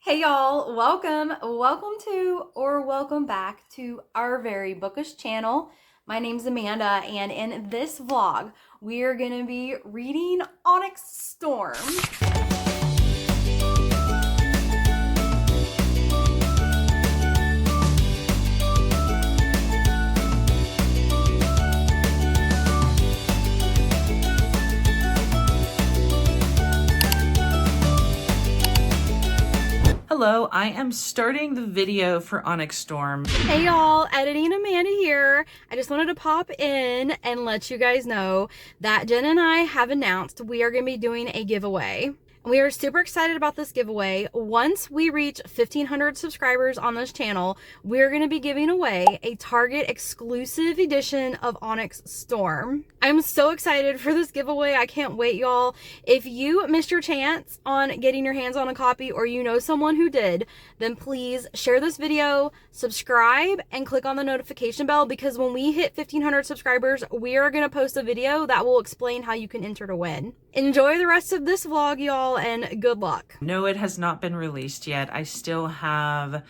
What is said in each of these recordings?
Hey y'all, welcome to or welcome back to our very bookish channel. My name's Amanda, and in this vlog, we are gonna be reading Onyx Storm. Hello, I am starting the video for Onyx Storm. Hey y'all, editing Amanda here. I just wanted to pop in and let you guys know that Jen and I have announced we are going to be doing a giveaway. We are super excited about this giveaway. Once we reach 1,500 subscribers on this channel, we're going to be giving away a Target exclusive edition of Onyx Storm. I'm so excited for this giveaway. I can't wait, y'all. If you missed your chance on getting your hands on a copy, or you know someone who did, then please share this video, subscribe, and click on the notification bell, because when we hit 1,500 subscribers, we are going to post a video that will explain how you can enter to win. Enjoy the rest of this vlog, y'all, and good luck. No, it has not been released yet. We still have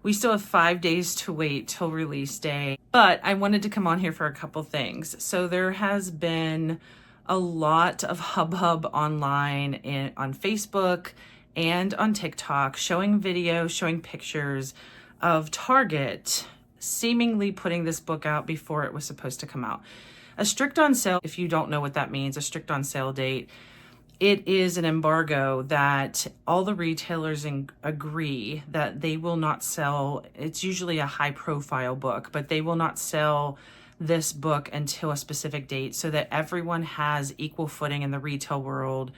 5 days to wait till release day. But I wanted to come on here for a couple things. So there has been a lot of hubbub online on Facebook and on TikTok showing videos, showing pictures of Target seemingly putting this book out before it was supposed to come out. A strict on sale, if you don't know what that means, a strict on sale date, it is an embargo that all the retailers agree that they will not sell. It's usually a high profile book, but they will not sell this book until a specific date so that everyone has equal footing in the retail world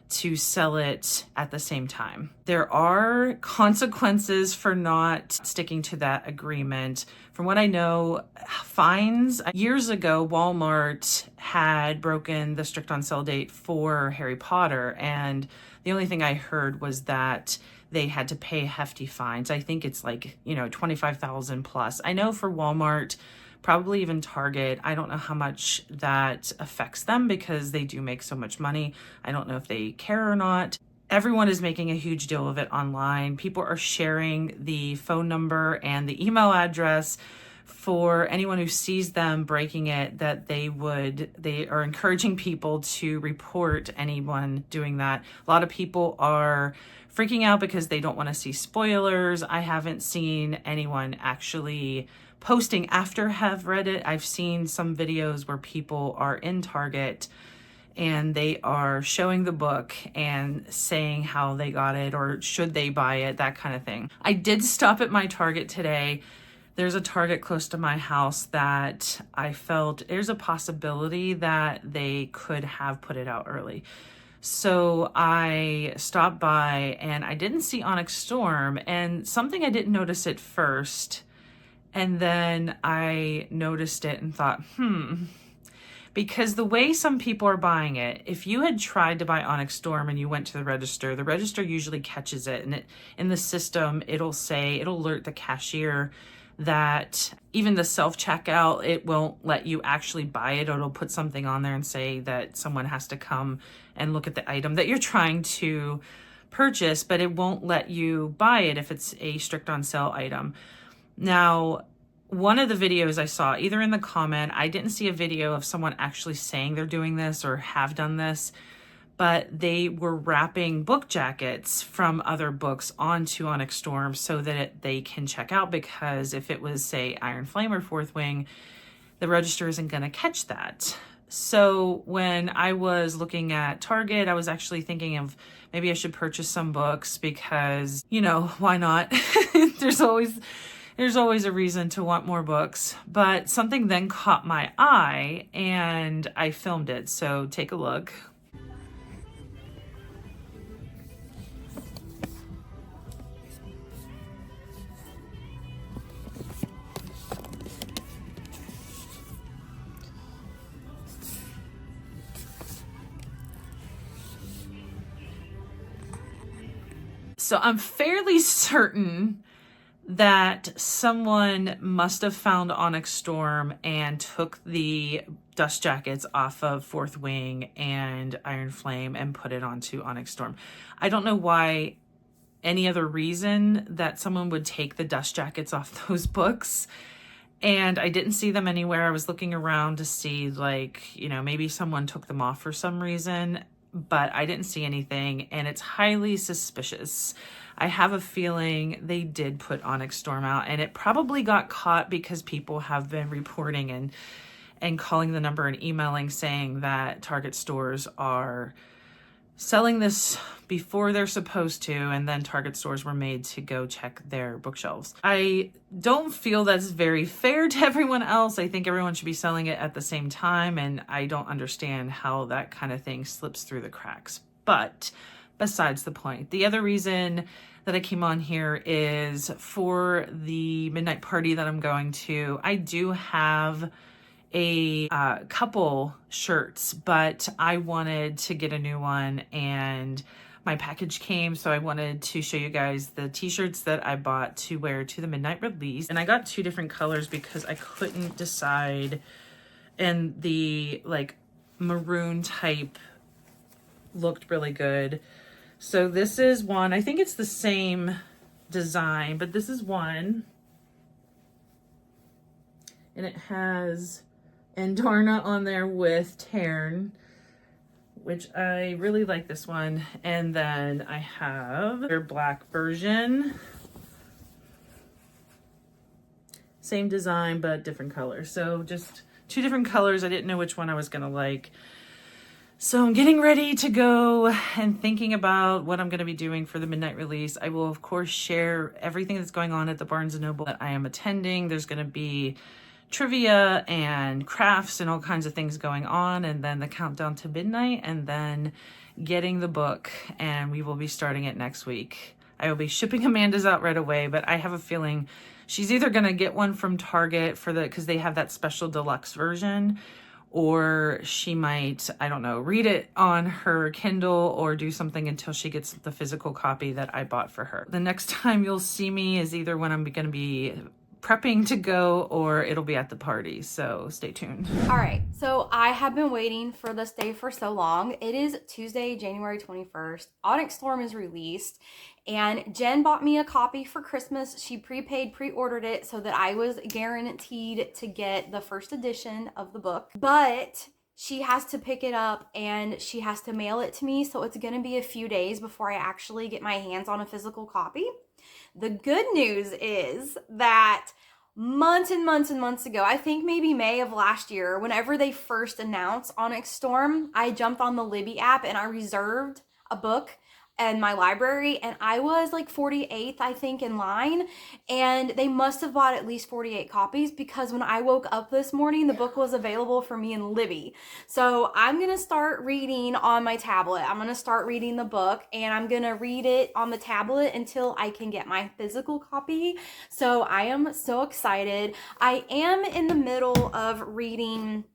to sell it at the same time. There are consequences for not sticking to that agreement. From what I know, fines. Years ago, Walmart had broken the strict on sale date for Harry Potter, and the only thing I heard was that they had to pay hefty fines. I think it's like, 25,000 plus. I know for Walmart, probably even Target, I don't know how much that affects them because they do make so much money. I don't know if they care or not. Everyone is making a huge deal of it online. People are sharing the phone number and the email address for anyone who sees them breaking it, that they are encouraging people to report anyone doing that. A lot of people are freaking out because they don't want to see spoilers. I haven't seen anyone actually posting after have read it. I've seen some videos where people are in Target and they are showing the book and saying how they got it or should they buy it, that kind of thing. I did stop at my Target today. There's a Target close to my house that I felt there's a possibility that they could have put it out early. So I stopped by and I didn't see Onyx Storm, and something I didn't notice at first, and then I noticed it and thought, because the way some people are buying it, if you had tried to buy Onyx Storm and you went to the register usually catches it, and in the system, it'll alert the cashier that even the self-checkout, it won't let you actually buy it. It'll put something on there and say that someone has to come and look at the item that you're trying to purchase, but it won't let you buy it if it's a strict on sale item. Now, one of the videos I saw, either in the comment, I didn't see a video of someone actually saying they're doing this or have done this, but they were wrapping book jackets from other books onto Onyx Storm so that they can check out, because if it was, say, Iron Flame or Fourth Wing, the register isn't going to catch that. So when I was looking at Target, I was actually thinking of maybe I should purchase some books because, why not? There's always a reason to want more books. But something then caught my eye and I filmed it. So take a look. So I'm fairly certain that someone must have found Onyx Storm and took the dust jackets off of Fourth Wing and Iron Flame and put it onto Onyx Storm. I don't know why any other reason that someone would take the dust jackets off those books. And I didn't see them anywhere. I was looking around to see, like, you know, maybe someone took them off for some reason, but I didn't see anything, and it's highly suspicious. I have a feeling they did put Onyx Storm out, and it probably got caught because people have been reporting and calling the number and emailing saying that Target stores are selling this before they're supposed to, and then Target stores were made to go check their bookshelves. I don't feel that's very fair to everyone else. I think everyone should be selling it at the same time, and I don't understand how that kind of thing slips through the cracks. But besides the point, the other reason that I came on here is for the midnight party that I'm going to. I do have a couple shirts, but I wanted to get a new one, and my package came, so I wanted to show you guys the t-shirts that I bought to wear to the midnight release. And I got two different colors because I couldn't decide, and the like maroon type looked really good. So this is one, I think it's the same design, but this is one, and it has Andarna on there with Tarn, which I really like this one. And then I have their black version. Same design, but different colors. So just two different colors. I didn't know which one I was gonna like. So I'm getting ready to go and thinking about what I'm going to be doing for the midnight release. I will, of course, share everything that's going on at the Barnes & Noble that I am attending. There's going to be trivia and crafts and all kinds of things going on, and then the countdown to midnight, and then getting the book, and we will be starting it next week. I will be shipping Amanda's out right away, but I have a feeling she's either going to get one from Target for because they have that special deluxe version, or she might, I don't know, read it on her Kindle or do something until she gets the physical copy that I bought for her. The next time you'll see me is either when I'm going to be prepping to go, or it'll be at the party, so stay tuned. All right, so I have been waiting for this day for so long. It is Tuesday, January 21st. Onyx Storm is released, and Jen bought me a copy for Christmas. She pre-ordered it so that I was guaranteed to get the first edition of the book, but she has to pick it up and she has to mail it to me, so it's gonna be a few days before I actually get my hands on a physical copy. The good news is that months and months and months ago, I think maybe May of last year, whenever they first announced Onyx Storm, I jumped on the Libby app and I reserved a book in my library, and I was like 48th, I think, in line, and they must have bought at least 48 copies, because when I woke up this morning, the book was available for me in Libby. So I'm gonna start reading on my tablet. I'm gonna start reading the book, and I'm gonna read it on the tablet until I can get my physical copy. So I am so excited. I am in the middle of reading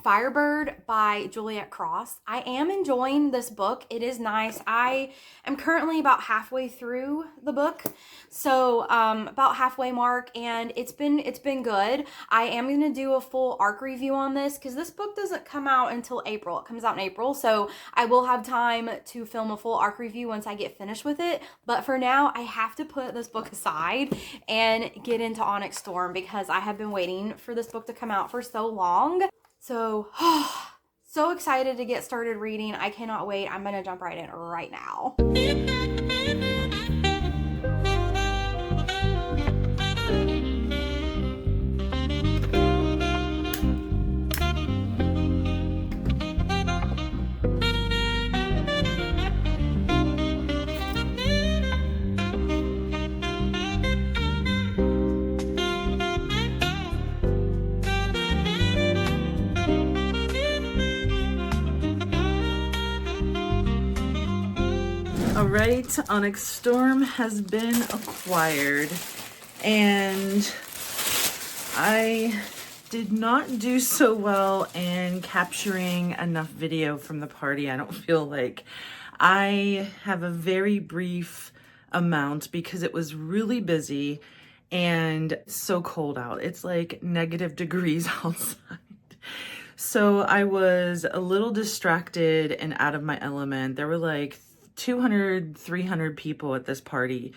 Firebird by Juliet Cross. I am enjoying this book. It is nice. I am currently about halfway through the book, so about halfway mark, and it's been good. I am going to do a full ARC review on this because this book doesn't come out until April. It comes out in April, so I will have time to film a full ARC review once I get finished with it. But for now, I have to put this book aside and get into Onyx Storm because I have been waiting for this book to come out for so long. So, so excited to get started reading. I cannot wait. I'm going to jump right in right now. All right, Onyx Storm has been acquired, and I did not do so well in capturing enough video from the party. I don't feel like I have a very brief amount because it was really busy and so cold out. It's like negative degrees outside. So I was a little distracted and out of my element. There were like 200, 300 people at this party.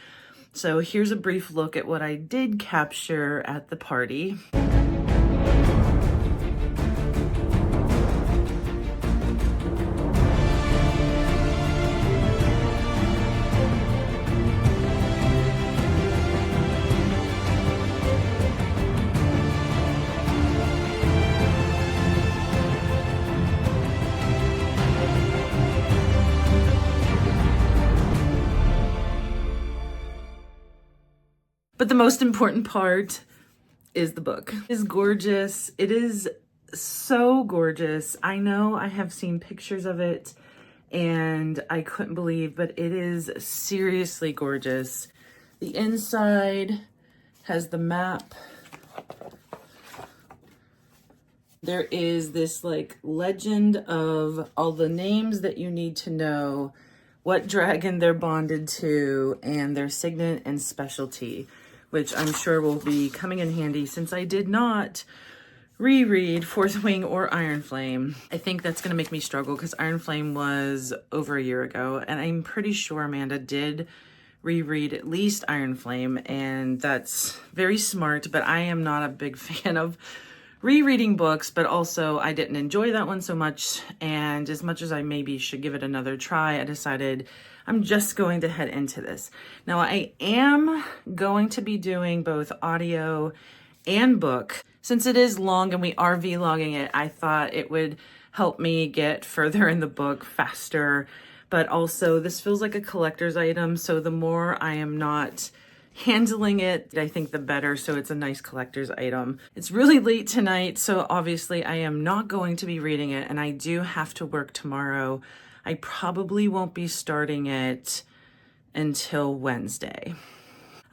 So here's a brief look at what I did capture at the party. But the most important part is the book. It is gorgeous. It is so gorgeous. I know I have seen pictures of it and I couldn't believe, but it is seriously gorgeous. The inside has the map. There is this like legend of all the names that you need to know, what dragon they're bonded to, and their signet and specialty, which I'm sure will be coming in handy since I did not reread Fourth Wing or Iron Flame. I think that's going to make me struggle because Iron Flame was over a year ago, and I'm pretty sure Amanda did reread at least Iron Flame, and that's very smart, but I am not a big fan of rereading books, but also I didn't enjoy that one so much, and as much as I maybe should give it another try, I decided I'm just going to head into this. Now, I am going to be doing both audio and book. Since it is long and we are vlogging it, I thought it would help me get further in the book faster, but also this feels like a collector's item, so the more I am not handling it, I think the better, so it's a nice collector's item. It's really late tonight, so obviously I am not going to be reading it, and I do have to work tomorrow. I probably won't be starting it until Wednesday.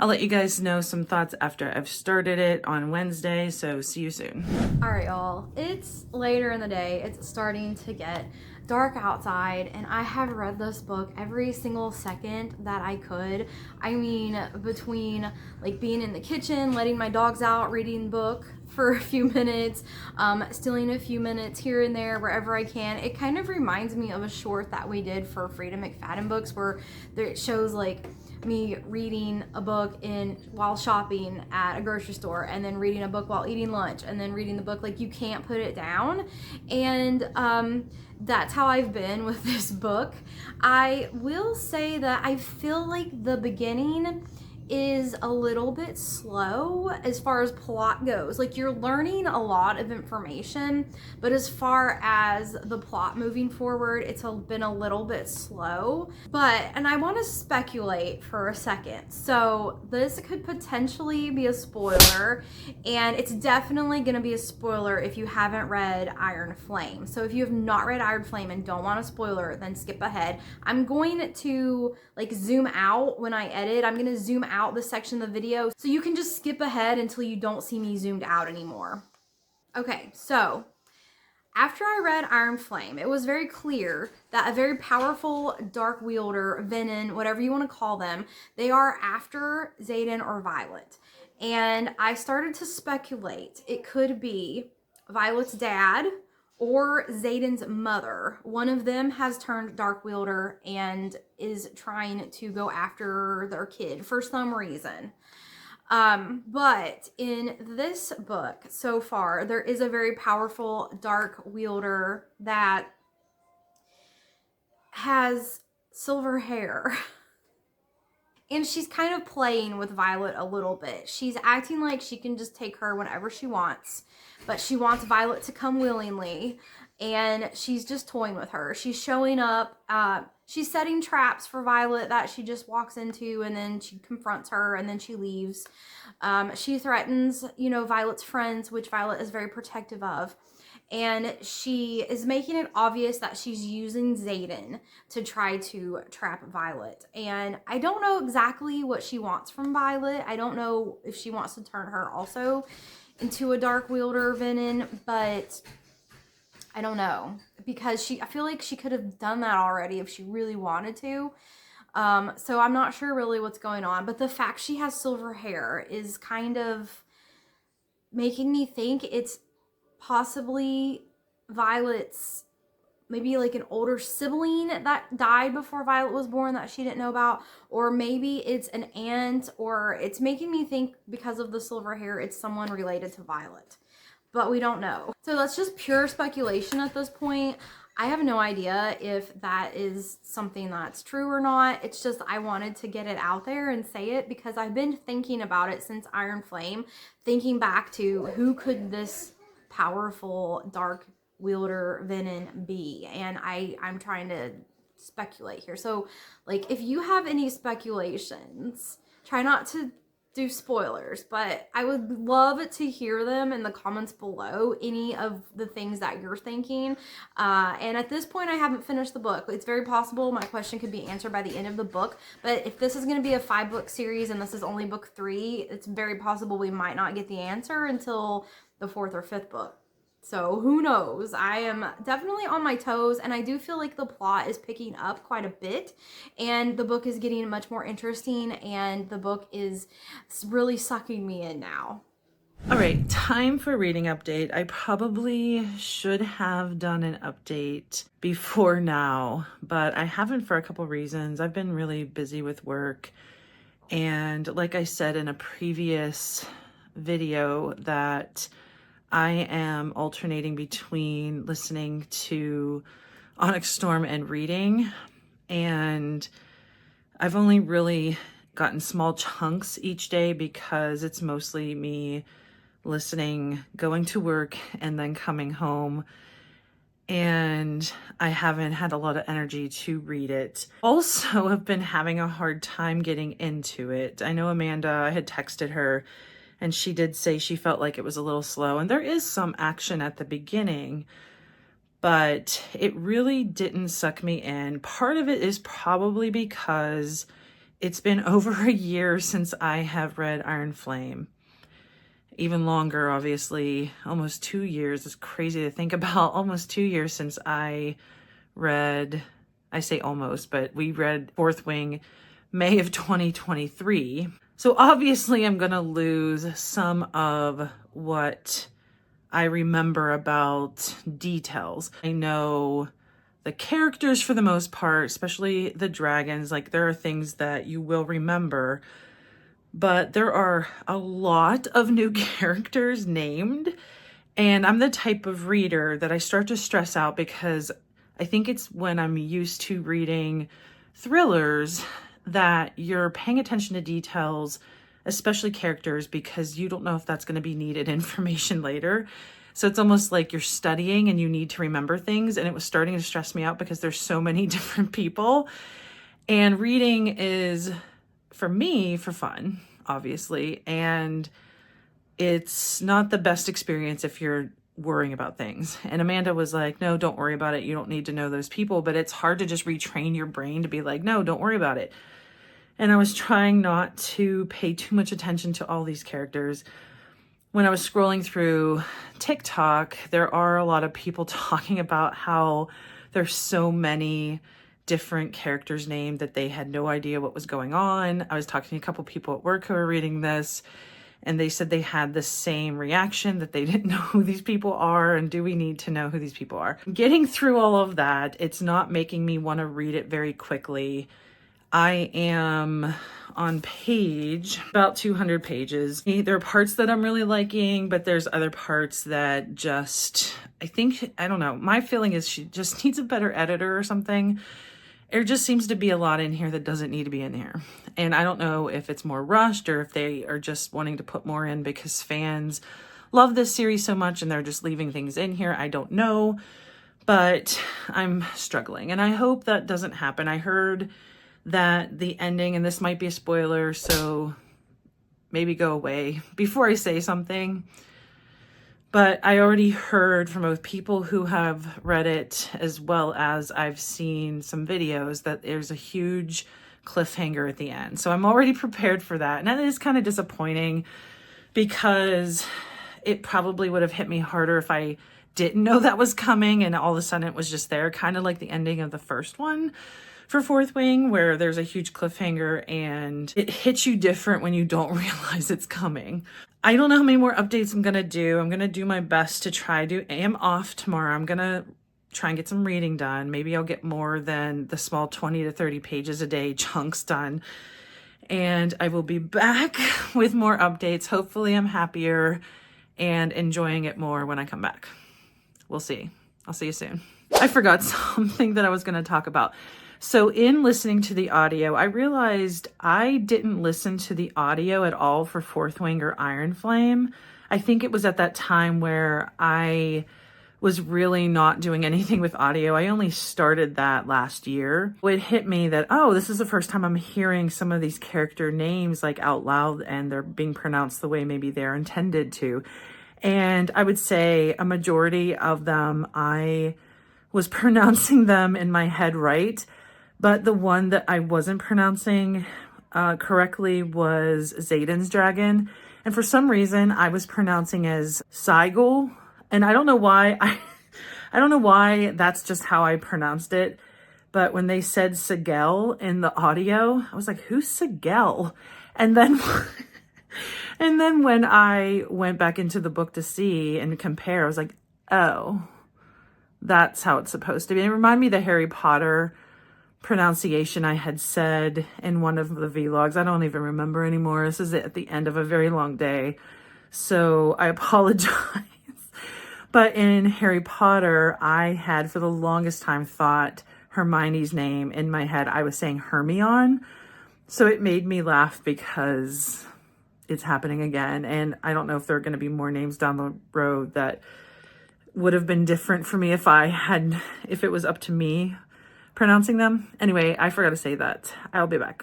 I'll let you guys know some thoughts after I've started it on Wednesday, so see you soon. All right, y'all, it's later in the day. It's starting to get dark outside, and I have read this book every single second that I could. I mean, between like being in the kitchen, letting my dogs out, reading the book for a few minutes, stealing a few minutes here and there wherever I can. It kind of reminds me of a short that we did for Freedom McFadden books, where it shows like me reading a book while shopping at a grocery store, and then reading a book while eating lunch, and then reading the book. Like, you can't put it down, and that's how I've been with this book. I will say that I feel like the beginning is a little bit slow as far as plot goes. Like, you're learning a lot of information, but as far as the plot moving forward, it's been a little bit slow. And I want to speculate for a second. So this could potentially be a spoiler, and it's definitely going to be a spoiler if you haven't read Iron Flame. So if you have not read Iron Flame and don't want a spoiler, then skip ahead. I'm going to like zoom out when I edit. I'm going to zoom out this section of the video, so you can just skip ahead until you don't see me zoomed out anymore. Okay, so after I read Iron Flame, it was very clear that a very powerful dark wielder, Venom, whatever you want to call them, they are after Xaden or Violet. And I started to speculate it could be Violet's dad or Xaden's mother. One of them has turned dark wielder and is trying to go after their kid for some reason. But in this book so far, there is a very powerful dark wielder that has silver hair. And she's kind of playing with Violet a little bit. She's acting like she can just take her whenever she wants, but she wants Violet to come willingly, and she's just toying with her. She's showing up, she's setting traps for Violet that she just walks into, and then she confronts her, and then she leaves. She threatens, Violet's friends, which Violet is very protective of. And she is making it obvious that she's using Xaden to try to trap Violet. And I don't know exactly what she wants from Violet. I don't know if she wants to turn her also into a dark wielder Venom, but I don't know. Because I feel like she could have done that already if she really wanted to. So I'm not sure really what's going on. But the fact she has silver hair is kind of making me think it's possibly Violet's maybe like an older sibling that died before Violet was born that she didn't know about, or maybe it's an aunt, or it's making me think because of the silver hair, it's someone related to Violet. But we don't know. So that's just pure speculation at this point. I have no idea if that is something that's true or not. It's just I wanted to get it out there and say it because I've been thinking about it since Iron Flame, thinking back to who could this powerful dark wielder Venom be, and I'm trying to speculate here. So like if you have any speculations, try not to do spoilers, but I would love to hear them in the comments below, any of the things that you're thinking. And at this point, I haven't finished the book. It's very possible my question could be answered by the end of the book, but if this is going to be a 5-book series and this is only book 3, it's very possible we might not get the answer until the 4th or 5th book. So who knows? I am definitely on my toes, and I do feel like the plot is picking up quite a bit, and the book is getting much more interesting, and the book is really sucking me in now. All right, time for reading update. I probably should have done an update before now, but I haven't for a couple reasons. I've been really busy with work, and like I said in a previous video, that I am alternating between listening to Onyx Storm and reading, and I've only really gotten small chunks each day because it's mostly me listening, going to work, and then coming home, and I haven't had a lot of energy to read it. Also, I've been having a hard time getting into it. I know Amanda, I had texted her, and she did say she felt like it was a little slow, and there is some action at the beginning, but it really didn't suck me in. Part of it is probably because it's been over a year since I have read Iron Flame. Even longer, obviously, almost 2 years. It's crazy to think about. Almost 2 years since I read, I say almost, but we read Fourth Wing May of 2023. So obviously I'm gonna lose some of what I remember about details. I know the characters for the most part, especially the dragons, like there are things that you will remember, but there are a lot of new characters named, and I'm the type of reader that I start to stress out because I think it's when I'm used to reading thrillers that you're paying attention to details, especially characters, because you don't know if that's going to be needed information later. So it's almost like you're studying and you need to remember things, and it was starting to stress me out because there's so many different people. And reading is, for me, for fun, obviously, and it's not the best experience if you're worrying about things. And Amanda was like, no, don't worry about it. You don't need to know those people. But it's hard to just retrain your brain to be like, no, don't worry about it. And I was trying not to pay too much attention to all these characters. When I was scrolling through TikTok, there are a lot of people talking about how there's so many different characters named that they had no idea what was going on. I was talking to a couple people at work who were reading this, and they said they had the same reaction, that they didn't know who these people are, and do we need to know who these people are? Getting through all of that, it's not making me want to read it very quickly. I am on page about 200 pages. There are parts that I'm really liking, but there's other parts that just, I don't know. My feeling is she just needs a better editor or something. There just seems to be a lot in here that doesn't need to be in here. And I don't know if it's more rushed or if they are just wanting to put more in because fans love this series so much and they're just leaving things in here. I don't know, but I'm struggling, and I hope that doesn't happen. I heard that the ending, and this might be a spoiler, so maybe go away before I say something, but I already heard from both people who have read it as well as I've seen some videos that there's a huge cliffhanger at the end. So I'm already prepared for that. And that is kind of disappointing because it probably would have hit me harder if I didn't know that was coming and all of a sudden it was just there, kind of like the ending of the first one for Fourth Wing, where there's a huge cliffhanger and it hits you different when you don't realize it's coming. I don't know how many more updates I'm gonna do. I'm gonna do my best to try to. I am off tomorrow. I'm gonna try and get some reading done. Maybe I'll get more than the small 20 to 30 pages a day chunks done. And I will be back with more updates. Hopefully I'm happier and enjoying it more when I come back. We'll see. I'll see you soon. I forgot something that I was going to talk about. So in listening to the audio, I realized I didn't listen to the audio at all for Fourth Wing or Iron Flame. I think it was at that time where I was really not doing anything with audio. I only started that last year. It hit me that, oh, this is the first time I'm hearing some of these character names like out loud and they're being pronounced the way maybe they're intended to. And I would say a majority of them, I was pronouncing them in my head right. But the one that I wasn't pronouncing correctly was Xaden's dragon. And for some reason, I was pronouncing as Sigel. And I don't know why. I don't know why that's just how I pronounced it. But when they said Sigel in the audio, I was like, who's Sigel? And then... And then when I went back into the book to see and compare, I was like, oh, that's how it's supposed to be. And it reminded me of the Harry Potter pronunciation I had said in one of the vlogs. I don't even remember anymore. This is at the end of a very long day, so I apologize. But in Harry Potter, I had for the longest time thought Hermione's name in my head. I was saying Hermione. So it made me laugh because it's happening again. And I don't know if there are going to be more names down the road that would have been different for me if it was up to me pronouncing them. Anyway, I forgot to say that. I'll be back.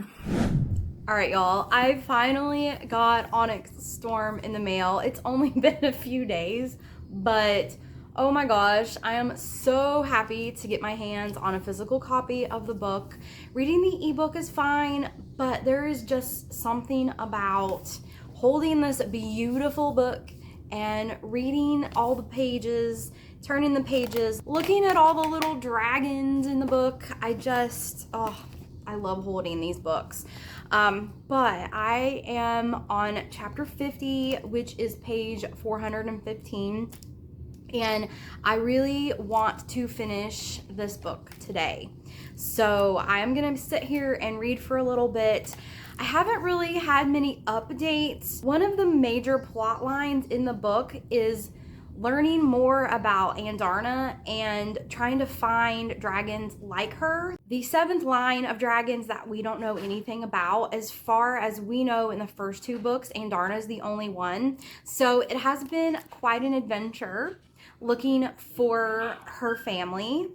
All right, y'all. I finally got Onyx Storm in the mail. It's only been a few days, but oh my gosh, I am so happy to get my hands on a physical copy of the book. Reading the ebook is fine, but there is just something about holding this beautiful book and reading all the pages, turning the pages, looking at all the little dragons in the book. I love holding these books. But I am on chapter 50, which is page 415. And I really want to finish this book today. So I'm gonna sit here and read for a little bit. I haven't really had many updates. One of the major plot lines in the book is learning more about Andarna and trying to find dragons like her. The seventh line of dragons that we don't know anything about, as far as we know in the first two books, Andarna is the only one. So it has been quite an adventure looking for her family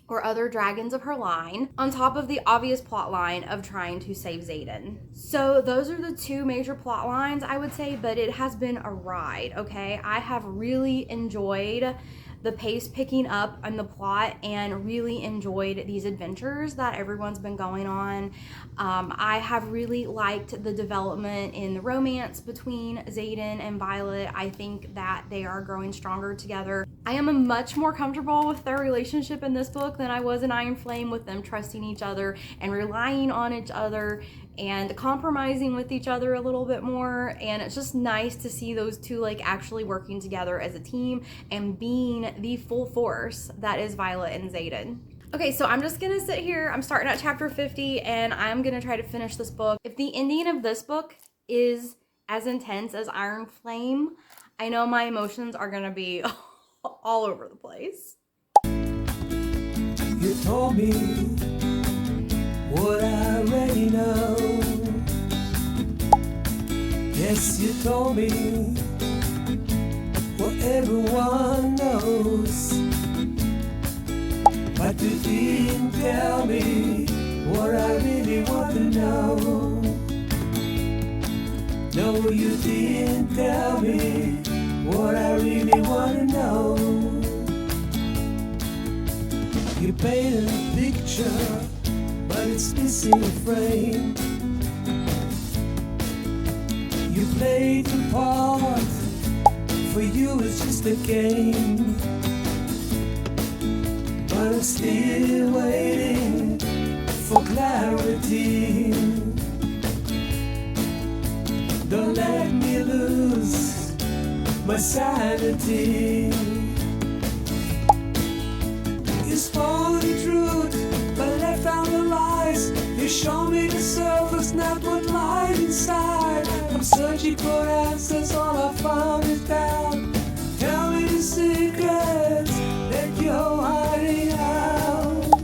or other dragons of her line, on top of the obvious plot line of trying to save Xaden. So those are the two major plot lines, I would say, but it has been a ride, okay? I have really enjoyed the pace picking up on the plot and really enjoyed these adventures that everyone's been going on. I have really liked the development in the romance between Xaden and Violet. I think that they are growing stronger together. I am much more comfortable with their relationship in this book than I was in Iron Flame, with them trusting each other and relying on each other and compromising with each other a little bit more. And it's just nice to see those two like actually working together as a team and being the full force that is Violet and Xaden. Okay, so I'm just gonna sit here. I'm starting at chapter 50 and I'm gonna try to finish this book. If the ending of this book is as intense as Iron Flame, I know my emotions are gonna be all over the place. You told me what I already know. Yes, you told me what everyone knows. But you didn't tell me what I really want to know. No, you didn't tell me what I really want to know. You painted a picture, but it's missing a frame. You played the part, for you it's just a game. But I'm still waiting for clarity. Don't let me lose my sanity. spoke the truth, but left out the lies. You show me the surface, not what lies inside. I'm searching for answers, all I found is doubt. Tell me the secrets that you're hiding out.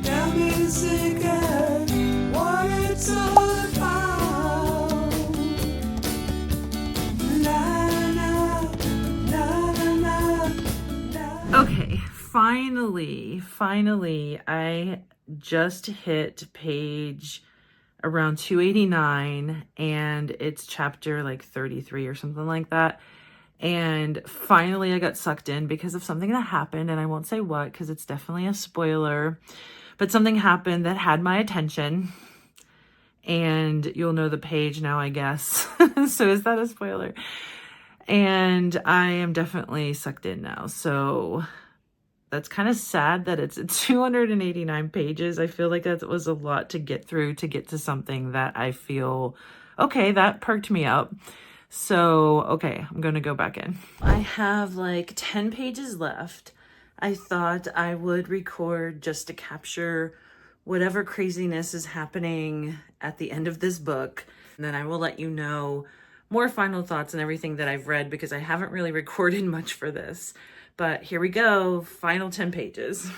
Tell me the secret, what it's all about. Na na na na na na. Okay, finally, I just hit page around 289 and it's chapter like 33 or something like that. And finally I got sucked in because of something that happened, and I won't say what because it's definitely a spoiler, but something happened that had my attention, and you'll know the page now, I guess. So is that a spoiler? And I am definitely sucked in now. So that's kind of sad that it's 289 pages. I feel like that was a lot to get through to get to something that I feel, okay, that perked me up. So, okay, I'm going to go back in. I have like 10 pages left. I thought I would record just to capture whatever craziness is happening at the end of this book. And then I will let you know more final thoughts and everything that I've read, because I haven't really recorded much for this. But here we go, final 10 pages.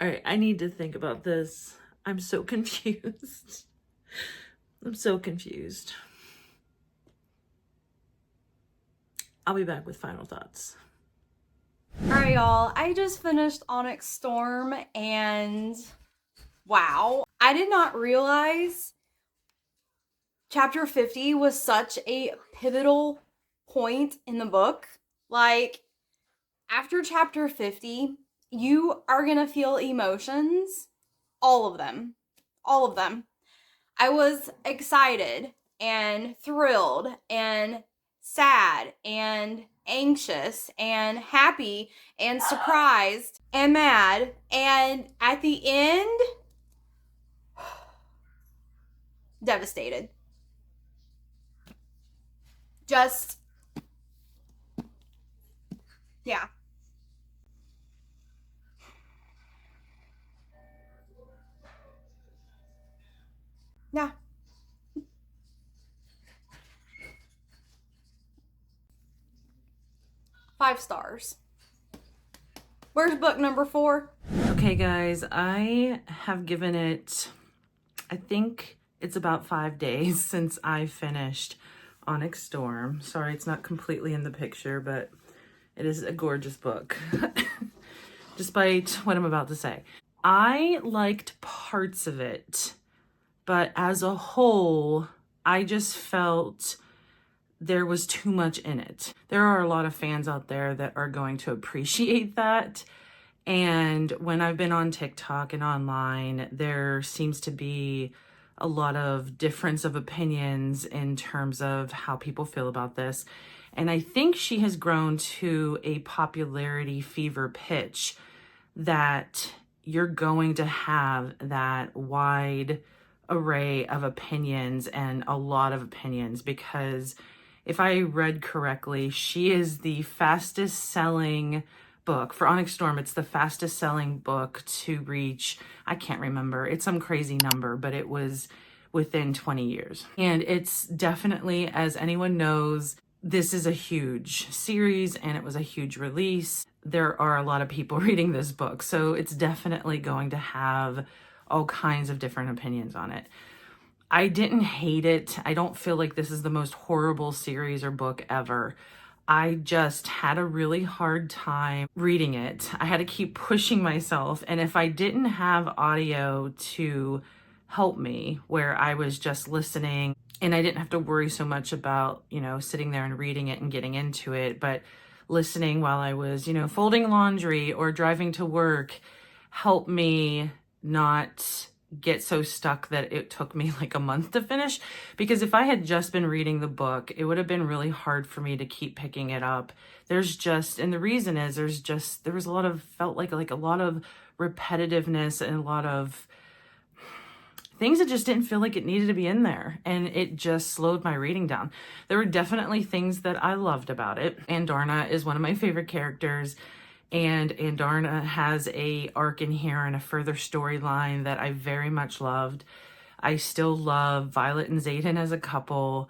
All right, I need to think about this. I'm so confused. I'm so confused. I'll be back with final thoughts. All right, y'all, I just finished Onyx Storm, and wow, I did not realize chapter 50 was such a pivotal point in the book. Like, after chapter 50, you are gonna feel emotions, all of them. I was excited and thrilled and sad and anxious and happy and surprised and mad, and at the end, devastated. Just, yeah. Yeah. Five stars. Where's book number 4? Okay, guys, I have given it, I think It's about 5 days since I finished Onyx Storm. Sorry, it's not completely in the picture, but it is a gorgeous book, despite what I'm about to say. I liked parts of it, but as a whole, I just felt there was too much in it. There are a lot of fans out there that are going to appreciate that. And when I've been on TikTok and online, there seems to be a lot of difference of opinions in terms of how people feel about this. And I think she has grown to a popularity fever pitch that you're going to have that wide array of opinions and a lot of opinions, because if I read correctly, she is the fastest selling book for Onyx Storm. It's the fastest selling book to reach, I can't remember, it's some crazy number, but it was within 20 years. And it's definitely, as anyone knows, this is a huge series and it was a huge release. There are a lot of people reading this book, so it's definitely going to have all kinds of different opinions on it. I didn't hate it. I don't feel like this is the most horrible series or book ever. I just had a really hard time reading it. I had to keep pushing myself. And if I didn't have audio to help me, where I was just listening and I didn't have to worry so much about, sitting there and reading it and getting into it, but listening while I was, folding laundry or driving to work, helped me not get so stuck that it took me like a month to finish. Because if I had just been reading the book, it would have been really hard for me to keep picking it up. And the reason is there was a lot of repetitiveness and a lot of things that just didn't feel like it needed to be in there. And it just slowed my reading down. There were definitely things that I loved about it. Andarna is one of my favorite characters. And Andarna has a arc in here and a further storyline that I very much loved. I still love Violet and Xaden as a couple.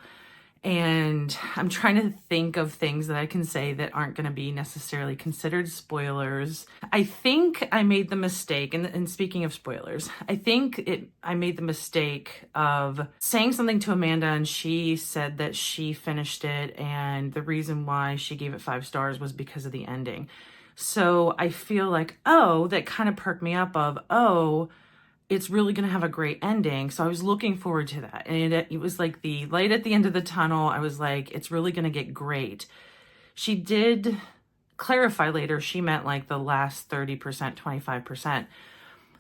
And I'm trying to think of things that I can say that aren't going to be necessarily considered spoilers. I think I made the mistake, and speaking of spoilers, I made the mistake of saying something to Amanda, and she said that she finished it, and the reason why she gave it 5 stars was because of the ending. So I feel like, that kind of perked me up of, it's really going to have a great ending. So I was looking forward to that. And it was like the light at the end of the tunnel. I was like, it's really going to get great. She did clarify later, she meant like the last 30%, 25%.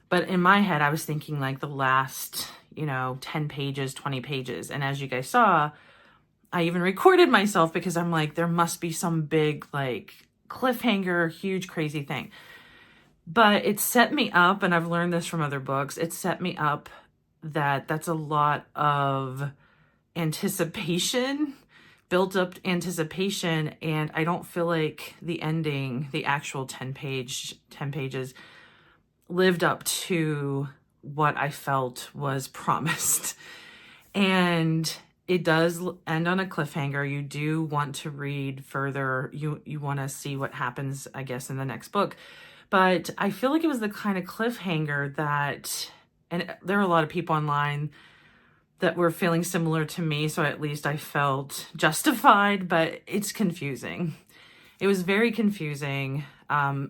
But in my head, I was thinking like the last, 10 pages, 20 pages. And as you guys saw, I even recorded myself because I'm like, there must be some big like cliffhanger, huge, crazy thing. But it set me up, and I've learned this from other books, it set me up that's a lot of anticipation, built up anticipation, and I don't feel like the ending, the actual 10 pages, lived up to what I felt was promised. And it does end on a cliffhanger. You do want to read further. You want to see what happens, I guess, in the next book. But I feel like it was the kind of cliffhanger that, and there are a lot of people online that were feeling similar to me, so at least I felt justified, but it's confusing. It was very confusing.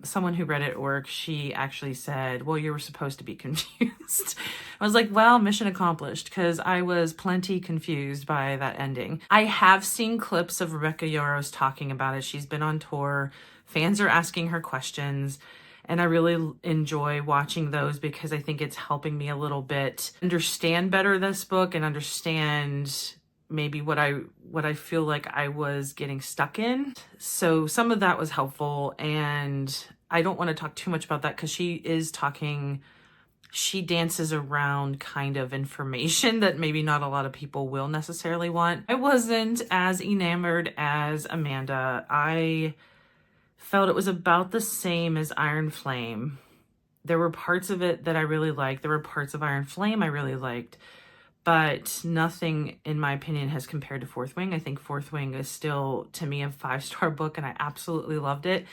Someone who read it at work, she actually said, well, you were supposed to be confused. I was like, well, mission accomplished, because I was plenty confused by that ending. I have seen clips of Rebecca Yarros talking about it. She's been on tour. Fans are asking her questions. And I really enjoy watching those because I think it's helping me a little bit understand better this book and understand maybe what I feel like I was getting stuck in. So some of that was helpful, and I don't want to talk too much about that because she dances around kind of information that maybe not a lot of people will necessarily want. I wasn't as enamored as Amanda. I felt it was about the same as Iron Flame. There were parts of it that I really liked. There were parts of Iron Flame I really liked, but nothing, in my opinion, has compared to Fourth Wing. I think Fourth Wing is still, to me, a 5-star book, and I absolutely loved it.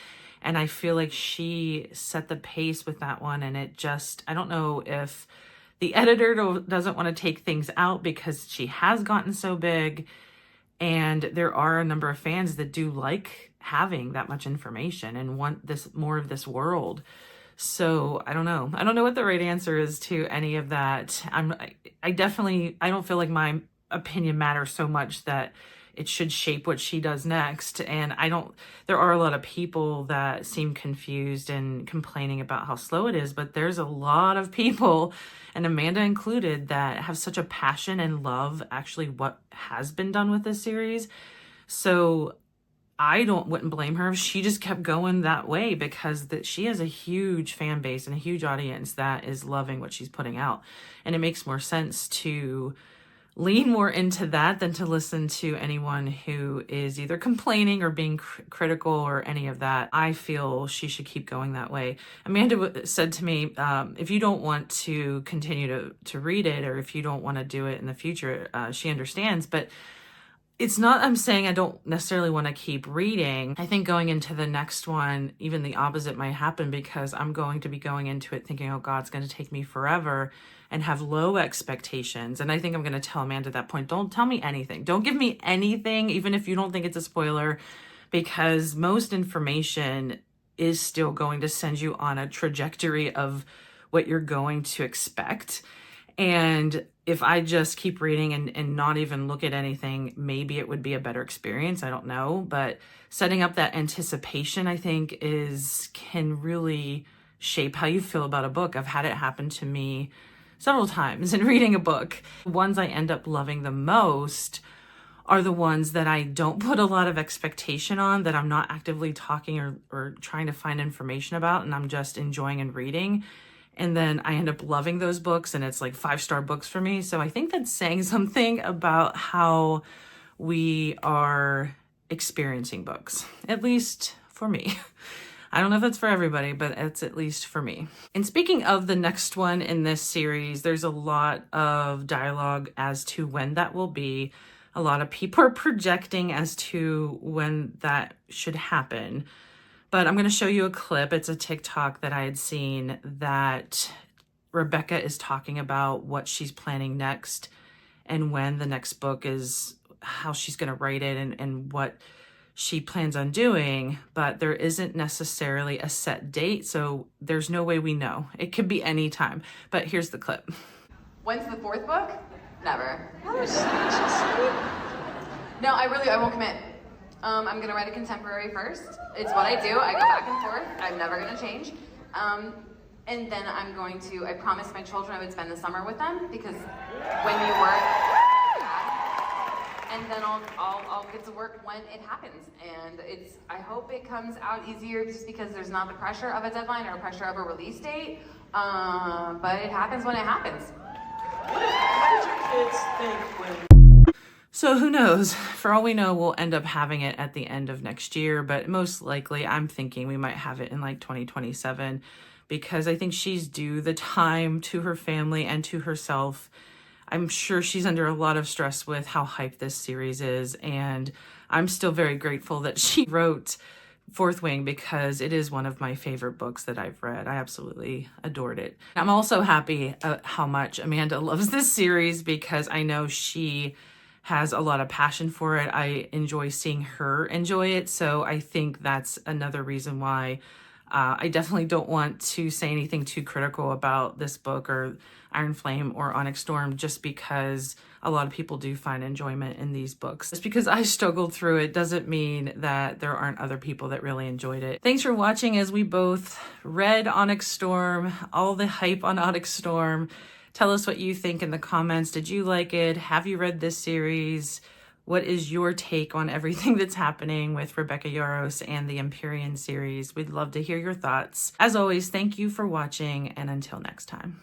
And I feel like she set the pace with that one, and it just, I don't know if the editor doesn't want to take things out because she has gotten so big. And there are a number of fans that do like having that much information and want this more of this world. So I don't know. I don't know what the right answer is to any of that. I don't feel like my opinion matters so much that it should shape what she does next. And there are a lot of people that seem confused and complaining about how slow it is, but there's a lot of people, and Amanda included, that have such a passion and love actually what has been done with this series. So I wouldn't blame her if she just kept going that way, because she has a huge fan base and a huge audience that is loving what she's putting out. And it makes more sense to lean more into that than to listen to anyone who is either complaining or being critical or any of that. I feel she should keep going that way. Amanda said to me, if you don't want to continue to read it, or if you don't want to do it in the future, she understands. But it's not, I'm saying I don't necessarily want to keep reading. I think going into the next one, even the opposite might happen, because I'm going to be going into it thinking, oh God, it's going to take me forever, and have low expectations. And I think I'm going to tell Amanda at that point, don't tell me anything. Don't give me anything, even if you don't think it's a spoiler, because most information is still going to send you on a trajectory of what you're going to expect. And if I just keep reading and not even look at anything, maybe it would be a better experience. I don't know. But setting up that anticipation, I think, can really shape how you feel about a book. I've had it happen to me several times in reading a book. The ones I end up loving the most are the ones that I don't put a lot of expectation on, that I'm not actively talking or trying to find information about, and I'm just enjoying and reading. And then I end up loving those books, and it's like 5-star books for me. So I think that's saying something about how we are experiencing books, at least for me. I don't know if that's for everybody, but it's at least for me. And speaking of the next one in this series, there's a lot of dialogue as to when that will be. A lot of people are projecting as to when that should happen. But I'm going to show you a clip. It's a TikTok that I had seen that Rebecca is talking about what she's planning next and when the next book is, how she's going to write it and what she plans on doing. But there isn't necessarily a set date, so there's no way we know. It could be any time. But here's the clip. When's the 4th book? Never. No, I won't commit. I'm gonna write a contemporary first. It's what I do. I go back and forth. I'm never gonna change. And then I promised my children I would spend the summer with them, because when you work, and then I'll get to work when it happens. And I hope it comes out easier just because there's not the pressure of a deadline or pressure of a release date. But it happens when it happens. What did your kids think when... So who knows? For all we know, we'll end up having it at the end of next year, but most likely I'm thinking we might have it in like 2027, because I think she's due the time to her family and to herself. I'm sure she's under a lot of stress with how hyped this series is, and I'm still very grateful that she wrote Fourth Wing, because it is one of my favorite books that I've read. I absolutely adored it. I'm also happy how much Amanda loves this series, because I know she has a lot of passion for it. I enjoy seeing her enjoy it. So I think that's another reason why I definitely don't want to say anything too critical about this book or Iron Flame or Onyx Storm, just because a lot of people do find enjoyment in these books. Just because I struggled through it doesn't mean that there aren't other people that really enjoyed it. Thanks for watching as we both read Onyx Storm, all the hype on Onyx Storm. Tell us what you think in the comments. Did you like it? Have you read this series? What is your take on everything that's happening with Rebecca Yarros and the Empyrean series? We'd love to hear your thoughts. As always, thank you for watching, and until next time.